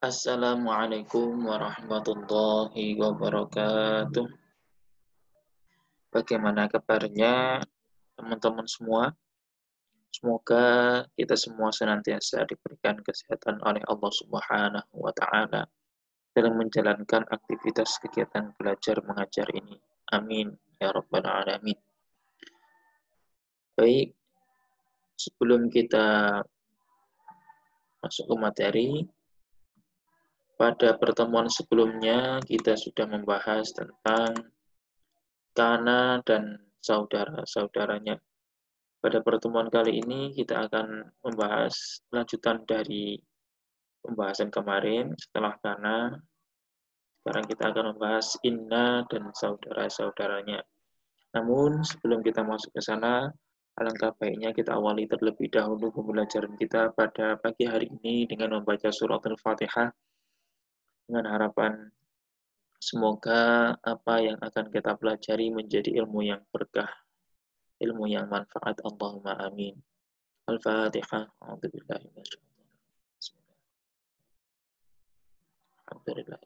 Assalamualaikum warahmatullahi wabarakatuh. Bagaimana kabarnya teman-teman semua? Semoga kita semua senantiasa diberikan kesehatan oleh Allah Subhanahu wa taala dalam menjalankan aktivitas kegiatan belajar mengajar ini. Amin ya rabbal alamin. Baik, sebelum kita masuk ke materi, pada pertemuan sebelumnya kita sudah membahas tentang Kana dan saudara-saudaranya. Pada pertemuan kali ini kita akan membahas lanjutan dari pembahasan kemarin. Setelah Kana, sekarang kita akan membahas Inna dan saudara-saudaranya. Namun sebelum kita masuk ke sana, alangkah baiknya kita awali terlebih dahulu pembelajaran kita pada pagi hari ini dengan membaca surat Al-Fatihah dengan harapan semoga apa yang akan kita pelajari menjadi ilmu yang berkah, ilmu yang manfaat. Allahumma amin. Al-Fatihah. A'udzubillahi minasyaitonir rajim. Alhamdulillah.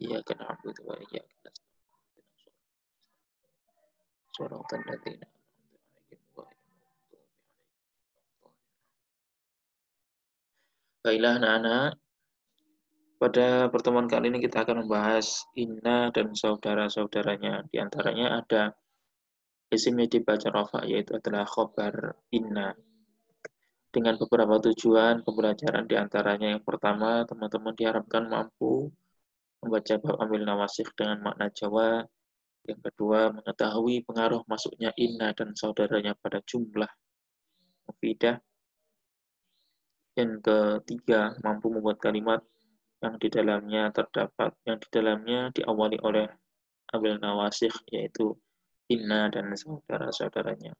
Iyyaka na'budu wa iyyaka nasta'in. Shiratal ladzina an'amta 'alaihim ghairil maghdubi 'alaihim. Baiklah anak-anak, pada pertemuan kali ini kita akan membahas Inna dan saudara-saudaranya. Di antaranya ada isim yang dibaca rafa, yaitu adalah khobar Inna. Dengan beberapa tujuan pembelajaran di antaranya yang pertama, teman-teman diharapkan mampu membaca bab amil nawasikh dengan makna Jawa. Yang kedua, mengetahui pengaruh masuknya inna dan saudaranya pada jumlah mufidah. Yang ketiga, mampu membuat kalimat yang di dalamnya diawali oleh amil nawasikh, yaitu inna dan saudara-saudaranya.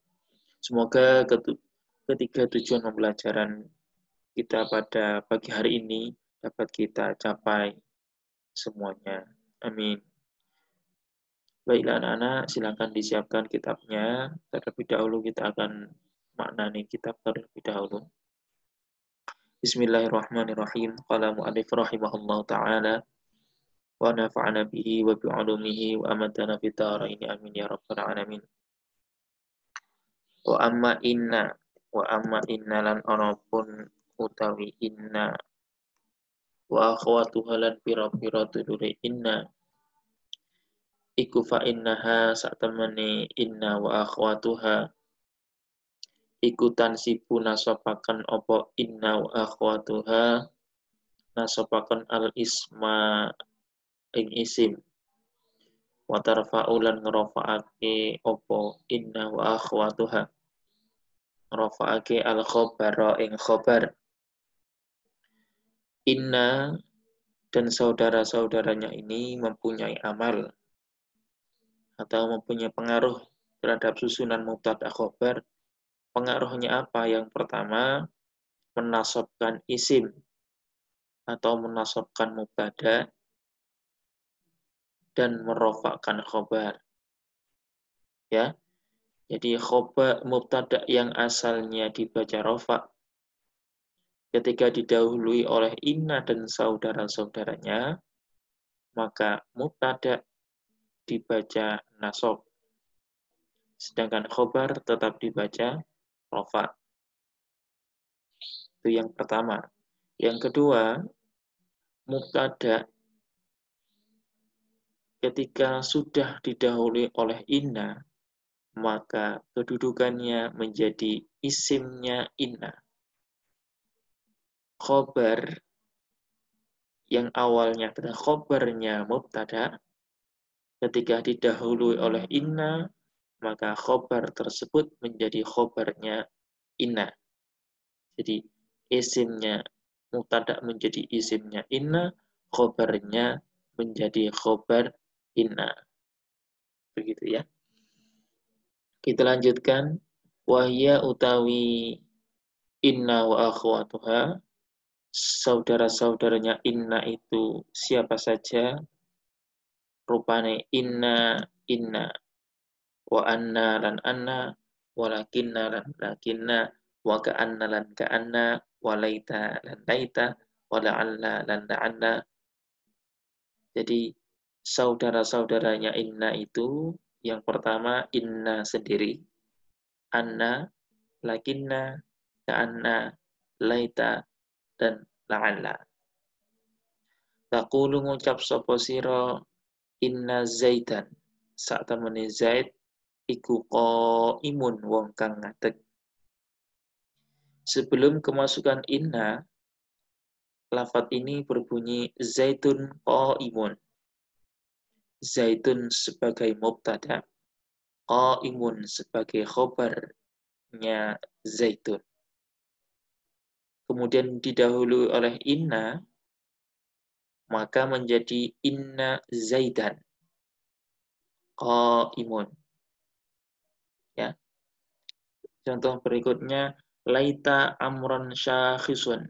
Semoga ketiga tujuan pembelajaran kita pada pagi hari ini dapat kita capai semuanya. Amin. Baiklah anak-anak, silakan disiapkan kitabnya. Terlebih dahulu kita akan maknani kitab terlebih dahulu. Bismillahirrahmanirrahim. Qala mu'allif rahimahullah ta'ala wa nafa'ana bihi wa bi'ulumihi wa amatana fitaraini amin ya rabbal alamin. Wa amma inna lan onopun utawi inna wa akhwatuha lan pira-pira dulure inna iku fa innaha satemene inna wa akhwatuha ikutan sibu nasopaken opo inna wa akhwatuha nasopaken al isma ing isim wa tarfa'ulan ngerofa'ake opo inna wa akhwatuha ngerofa'ake al khobara ing khobar. Inna dan saudara-saudaranya ini mempunyai amal atau mempunyai pengaruh terhadap susunan mubtada khobar. Pengaruhnya apa? Yang pertama, menasabkan isim atau menasabkan mubtada dan merofakkan khobar. Ya, jadi khobar mubtada yang asalnya dibaca rofa, ketika didahului oleh inna dan saudara-saudaranya, maka mubtada dibaca nasab, sedangkan khobar tetap dibaca rofa. Itu yang pertama. Yang kedua, mubtada ketika sudah didahului oleh inna, maka kedudukannya menjadi isimnya inna. Khobar yang awalnya adalah khobarnya mubtada, ketika didahului oleh inna, maka khobar tersebut menjadi khobarnya inna. Jadi isimnya mubtada menjadi isimnya inna, khobarnya menjadi khobar inna. Begitu ya. Kita lanjutkan. Wahya utawi inna wa akhwatuha, saudara-saudaranya inna itu siapa saja? Rupane inna, wa anna lan anna, walakinna lan lakinna, wa ka'anna lan ka'anna, walaita lan laita, wala'alla lan la'alla. Jadi saudara-saudaranya inna itu yang pertama inna sendiri, anna, lakinna, ka'anna, laita, dan la'alla. Taqulu ngucap sapa sira inna zaidan sak temene zaid iku qaimun wong kang ngadeg. Sebelum kemasukan inna, lafadz ini berbunyi zaitun qaimun. Zaitun sebagai mubtada, qaimun sebagai khobarnya zaitun. Kemudian didahului oleh inna, maka menjadi inna zaidan qaimun. Ya. Contoh berikutnya, laita amron syakhisun.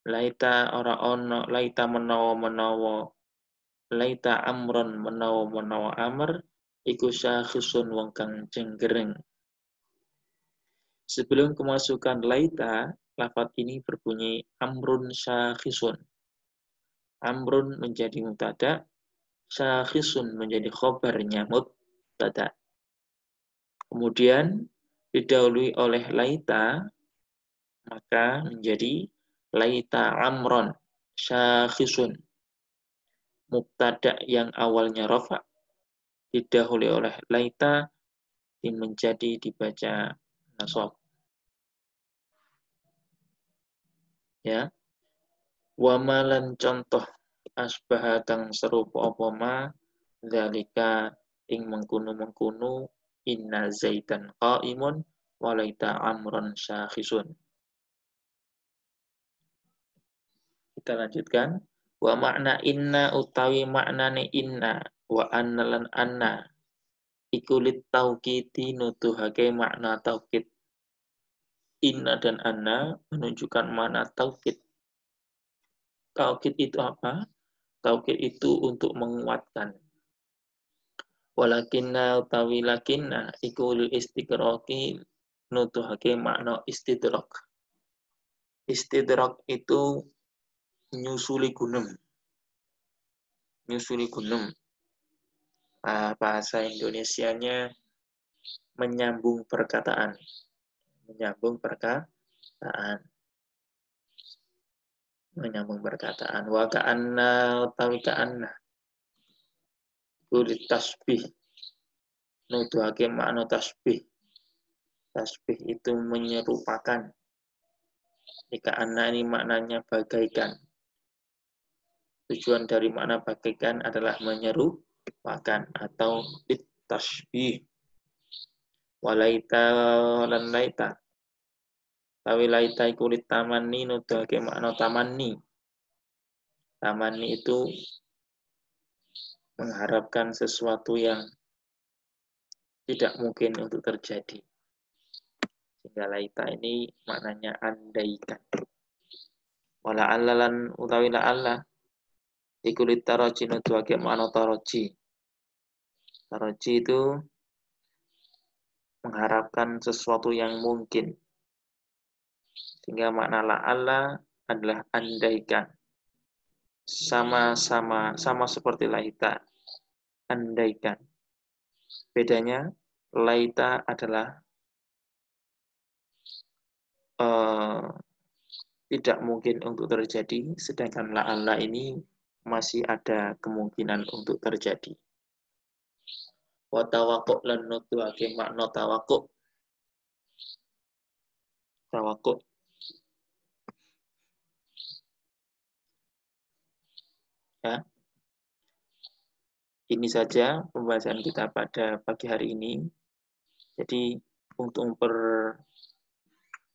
Laita ora ono, laita menawa-menawa, laita amron menawa-menawa amr, iku syakhisun wong kang jenggereng. Sebelum kemasukan laita, lafadz ini berbunyi amrun syakhisun. Amrun menjadi mubtada, syakhisun menjadi khobarnya mubtada. Kemudian didahului oleh laita, maka menjadi laita amron syakhisun. Mubtada yang awalnya rafa didahului oleh laita menjadi dibaca nasab. Ya. Wa malan contoh asbaha kang serupa apa ma zalika ing mengkunu-mengkunu inna zaidan qaimun wa laita amron syakhisun. Kita lanjutkan. Wa makna inna utawi maknane inna wa anna lan anna iku lit taukidi nuduhake makna taukid. Inna dan anna menunjukkan makna taukid. Taukid itu apa? Taukid itu untuk menguatkan. Walakinna utawi lakinna iku lil istiqraqi nuduhake makna istidrak. Istidrak itu nyusuli gunung. Nyusuli gunung. Bahasa Indonesianya menyambung perkataan. Menyambung perkataan. Menyambung perkataan. Wa ka'anna utawi ka'anna. Kulit tasbih. Nuduhake makna tasbih. Tasbih itu menyerupakan. Jika anna ini maknanya bagaikan. Tujuan dari makna bagaikan adalah menyerupakan atau tasbih. Walaita lan laita. Tawi laita iku tamanni nuduhake makna tamanni. Tamanni itu mengharapkan sesuatu yang tidak mungkin untuk terjadi. Sehingga laita ini maknanya andaikan. Wala allalan utawi la Allah iku litaraji nuduhake makna taraji. Taraji itu mengharapkan sesuatu yang mungkin. Sehingga makna la'alla adalah andaikan. Sama seperti laita. Andaikan. Bedanya, laita adalah tidak mungkin untuk terjadi, sedangkan la'alla ini masih ada kemungkinan untuk terjadi. Wa tawaqqu' lan nuduhake makna tawaqqu'. Tawaqqu'. Ya. Ini saja pembahasan kita pada pagi hari ini. Jadi untuk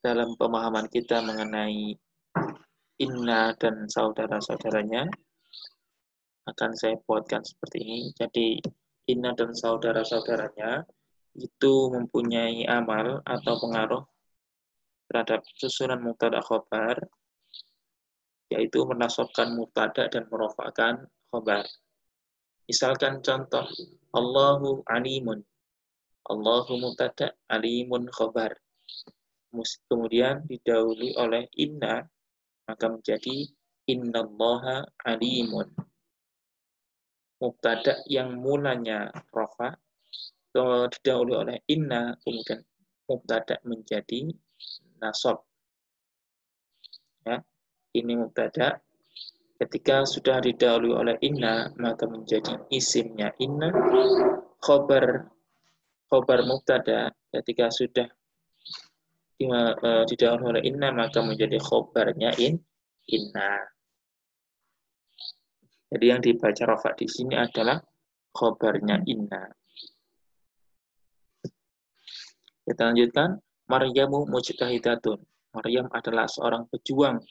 dalam pemahaman kita mengenai inna dan saudara-saudaranya akan saya buatkan seperti ini. Jadi inna dan saudara-saudaranya itu mempunyai amal atau pengaruh terhadap susunan mubtada khobar, yaitu menasabkan mubtada dan merofakkan khobar. Misalkan contoh, Allahu alimun. Allahu mubtada, alimun khobar. kemudian didahului oleh inna, maka menjadi innallaha alimun. Mubtada yang mulanya rafa didahului oleh inna, kemudian mubtada menjadi nasab. Ya, ini mubtada. Ketika sudah didahului oleh inna, maka menjadi isimnya inna. Khobar mubtada ketika sudah didahului oleh inna, maka menjadi khobarnya inna. Jadi yang dibaca rafa di sini adalah khobarnya inna. Kita lanjutkan. Maryamu mujtahidatun. Maryam adalah seorang pejuang.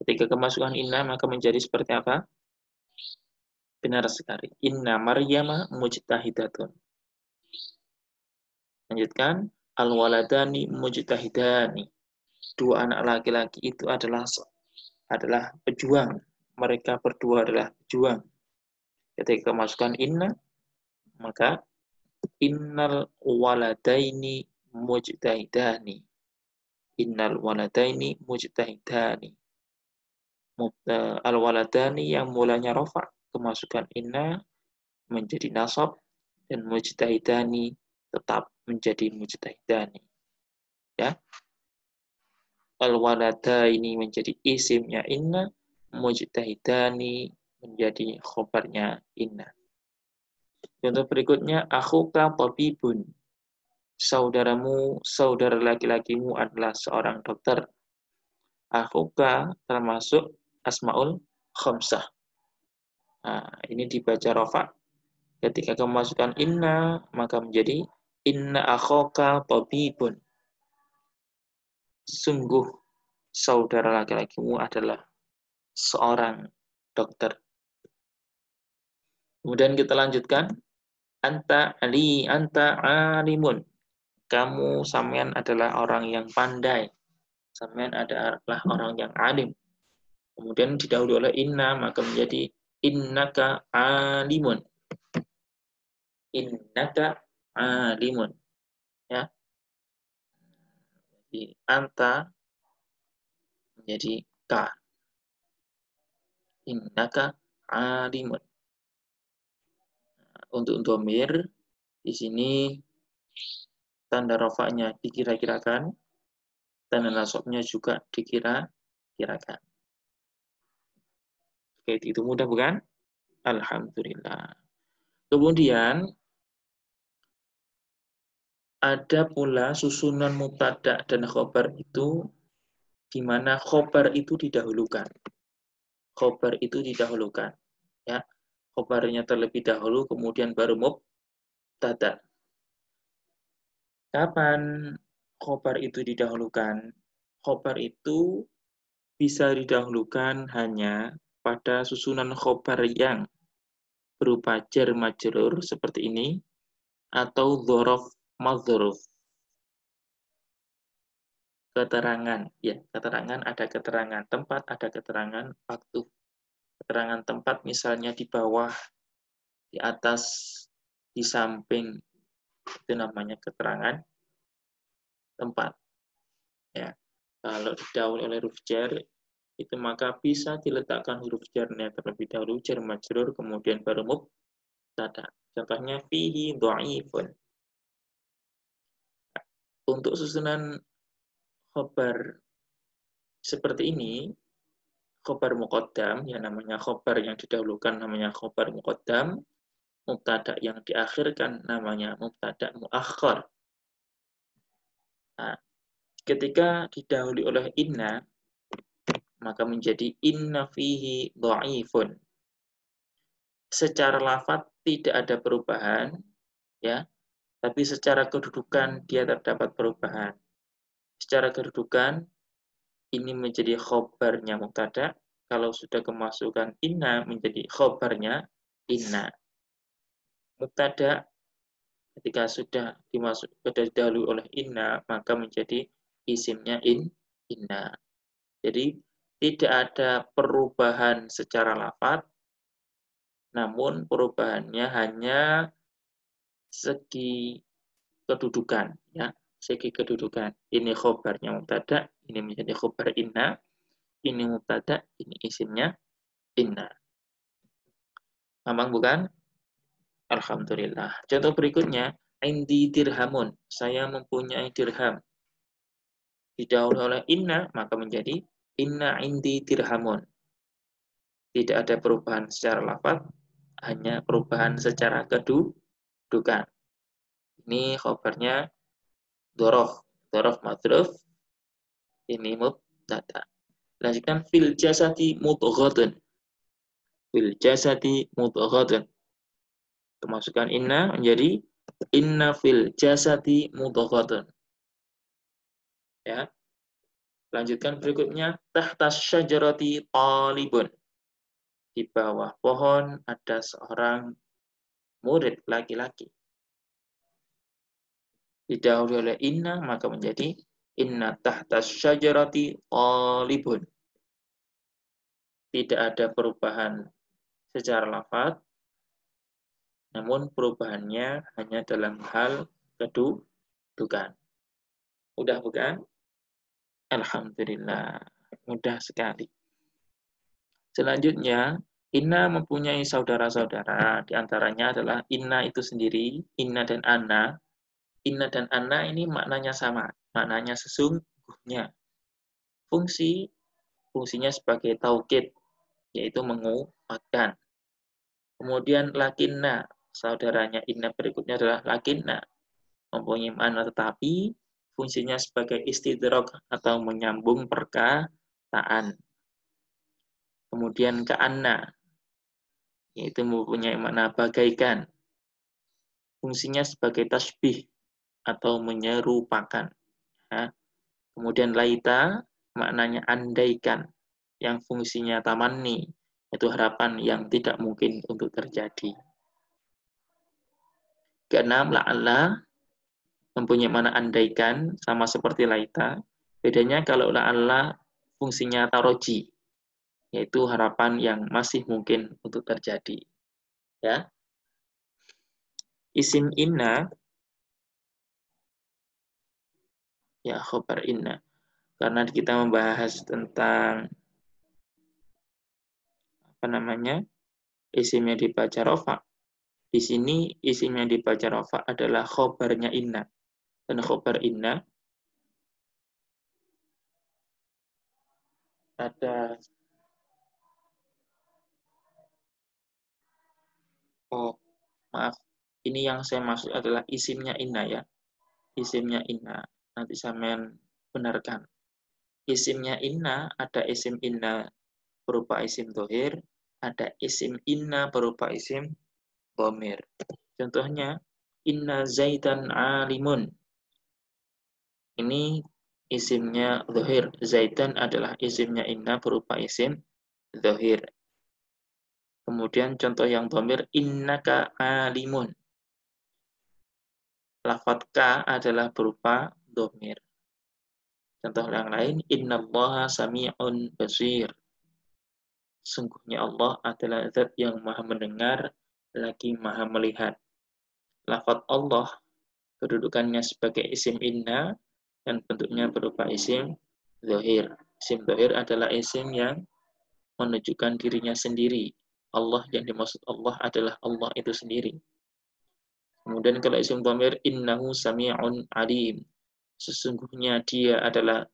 Ketika kemasukan inna, maka menjadi seperti apa? Benar sekali. Inna Maryama mujtahidatun. Lanjutkan. Al-waladani mujtahidani. Dua anak laki-laki itu adalah pejuang. Mereka berdua adalah pejuang. Ketika kemasukan inna, maka innal waladaini mujtahidani. Innal waladaini mujtahidani. Al-waladani yang mulanya rafa, kemasukan inna menjadi nasab, dan mujtahidani tetap menjadi mujtahidani. Ya. Al-waladaini menjadi isimnya inna, mujtahidani menjadi khobarnya inna. Contoh berikutnya, akhuka tabibun. Saudara laki-lakimu adalah seorang dokter. Akhuka termasuk asmaul khamsah. Nah, ini dibaca rafa. Ketika kemasukan inna, maka menjadi inna akhoka tabibun. Sungguh saudara laki-lakimu adalah seorang dokter. Kemudian kita lanjutkan. Anta alimun. Kamu sampean adalah orang yang pandai. Sampean adalah orang yang alim. Kemudian didahului oleh inna, maka menjadi innaka alimun. Innaka alimun. Ya. Jadi anta menjadi ka. Innaka alimun. Untuk dhamir di sini tanda rafa'nya dikira-kirakan, tanda nasabnya juga dikira-kirakan. Oke, itu mudah bukan? Alhamdulillah. Kemudian ada pula susunan mubtada dan khobar itu di mana khobar itu didahulukan. Khobar itu didahulukan. Ya, khobarnya terlebih dahulu, kemudian baru mubtada. Kapan khobar itu didahulukan? Khobar itu bisa didahulukan hanya pada susunan khobar yang berupa jar majrur seperti ini, atau dzaraf madzruf. Keterangan, ya, keterangan, ada keterangan tempat, ada keterangan waktu. Keterangan tempat misalnya di bawah, di atas, di samping, itu namanya keterangan tempat. Ya, kalau didahului oleh huruf jar, itu maka bisa diletakkan huruf jarnya terlebih dahulu, jar majrur, kemudian baru mubtada. Contohnya fihi dhaifun. Untuk susunan khobar seperti ini, khobar muqaddam, yang namanya khobar yang didahulukan namanya khobar muqaddam, mubtada yang diakhirkan namanya mubtada muakhkhar. Nah, ketika didahului oleh inna, maka menjadi inna fihi dhaifun. Secara lafaz tidak ada perubahan, ya, tapi secara kedudukan dia terdapat perubahan. Secara kedudukan ini menjadi khobarnya mubtada, kalau sudah kemasukan inna menjadi khobarnya inna. Mubtada ketika sudah didahului oleh inna, maka menjadi isimnya inna. Jadi tidak ada perubahan secara lafaz, namun perubahannya hanya segi kedudukan, ya. segi kedudukan. Ini khobarnya mubtada, ini menjadi khobar inna, ini mubtada, ini isimnya inna. Gampang bukan? Alhamdulillah. Contoh berikutnya, indi dirhamun. Saya mempunyai dirham. Didahului oleh inna, maka menjadi inna indi dirhamun. Tidak ada perubahan secara lafaz, hanya perubahan secara kedudukan. Ini khobarnya dorof. Dorof madruf, ini mubtada. Lanjutkan fil jasati mudghatun. Fil jasati mudghatun. Kemasukan inna menjadi inna fil jasati mudghatun. Ya. Lanjutkan berikutnya tahtas syajarati talibun. Di bawah pohon ada seorang murid laki-laki. Didahului oleh inna maka menjadi inna tahtas syajarati talibun. Tidak ada perubahan secara lafaz, namun perubahannya hanya dalam hal kedudukan. Mudah bukan? Alhamdulillah, mudah sekali. Selanjutnya, inna mempunyai saudara-saudara, di antaranya adalah inna itu sendiri, inna dan anna. Inna dan anna ini maknanya sama, maknanya sesungguhnya. Fungsinya sebagai taukid, yaitu menguatkan. Kemudian lakinna, saudaranya inna berikutnya adalah lakinna, mempunyai makna tetapi, fungsinya sebagai istidrok atau menyambung perkataan. Kemudian ka'anna, yaitu mempunyai makna bagaikan. Fungsinya sebagai tasbih atau menyerupakan. Ya. Kemudian laita, maknanya andaikan, yang fungsinya tamanni, itu harapan yang tidak mungkin untuk terjadi. Keenam, la'alla, mempunyai makna andaikan, sama seperti laita. Bedanya kalau la'alla fungsinya taroji, yaitu harapan yang masih mungkin untuk terjadi. Ya. Isim inna, ya khobar inna. Karena kita membahas tentang isim yang dibaca rofa. Di sini isim yang dibaca rofa adalah khobarnya inna. Dan khobar inna ada ini yang saya maksud adalah isimnya inna ya. Isimnya inna. Nanti saya benarkan. Isimnya inna, ada isim inna berupa isim dohir, ada isim inna berupa isim dhamir. Contohnya, inna zaidan alimun. Ini isimnya dohir. Zaidan adalah isimnya inna berupa isim dohir. Kemudian contoh yang dhamir, innaka alimun. Lafadz ka adalah berupa dhamir. Contoh yang lain, innallaha sami'un basir. Sungguhnya Allah adalah zat yang maha mendengar, lagi maha melihat. Lafadz Allah, kedudukannya sebagai isim inna, dan bentuknya berupa isim zahir. Isim zahir adalah isim yang menunjukkan dirinya sendiri. Allah yang dimaksud Allah adalah Allah itu sendiri. Kemudian kalau isim dhamir, innahu sami'un alim. Sesungguhnya dia adalah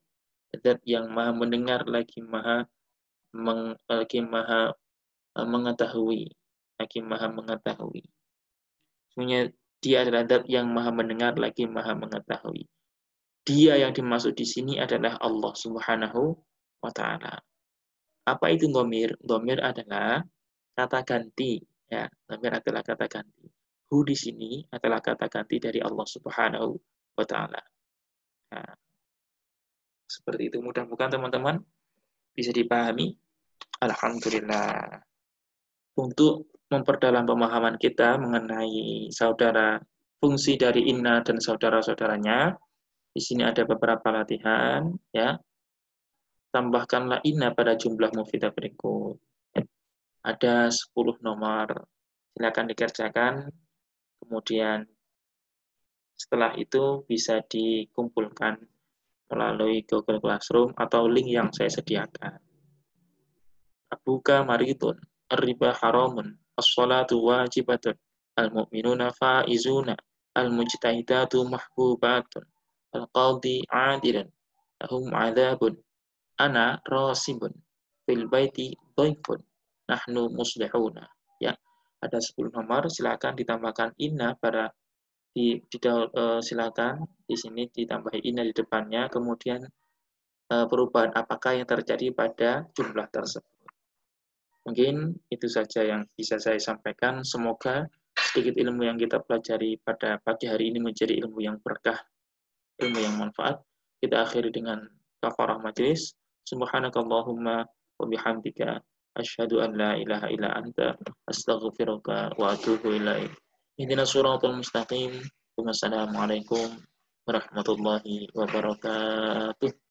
zat yang maha mendengar, lagi maha mengetahui. Lagi maha mengetahui. Sesungguhnya dia adalah zat yang maha mendengar, lagi maha mengetahui. Dia yang dimaksud di sini adalah Allah Subhanahu wa Ta'ala. Apa itu dhamir? Dhamir adalah kata ganti. Ya, dhamir adalah kata ganti. Hu di sini adalah kata ganti dari Allah Subhanahu wa Ta'ala. Nah, seperti itu. Mudah-mudahan teman-teman bisa dipahami. Alhamdulillah. Untuk memperdalam pemahaman kita mengenai fungsi dari inna dan saudara-saudaranya, di sini ada beberapa latihan, ya. Tambahkanlah inna pada jumlah mufidah berikut. Ada 10 nomor. Silakan dikerjakan. Kemudian Setelah itu bisa dikumpulkan melalui Google Classroom atau link yang saya sediakan. Abuka maridun, riba haramun, as-salatu wajibatun, al-mu'minuna faizuna, al-mujtahidatu mahbubatun, al-qadhi adilun, lahum adabun, ana rasibun, fil baiti dhaifun, nahnu muslihuna. Ya, ada 10 nomor, silakan ditambahkan inna pada silakan di sini ditambahi inna di depannya, kemudian perubahan apakah yang terjadi pada jumlah tersebut. Mungkin itu saja yang bisa saya sampaikan. Semoga sedikit ilmu yang kita pelajari pada pagi hari ini menjadi ilmu yang berkah, ilmu yang manfaat. Kita akhiri dengan kafarah majelis. Subhanakallahumma wa bihamdika asyhadu an la ilaha illa anta astaghfiruka wa atubu ilaik. Ihdinas siratal mustaqim. Wassalamualaikum warahmatullahi wabarakatuh.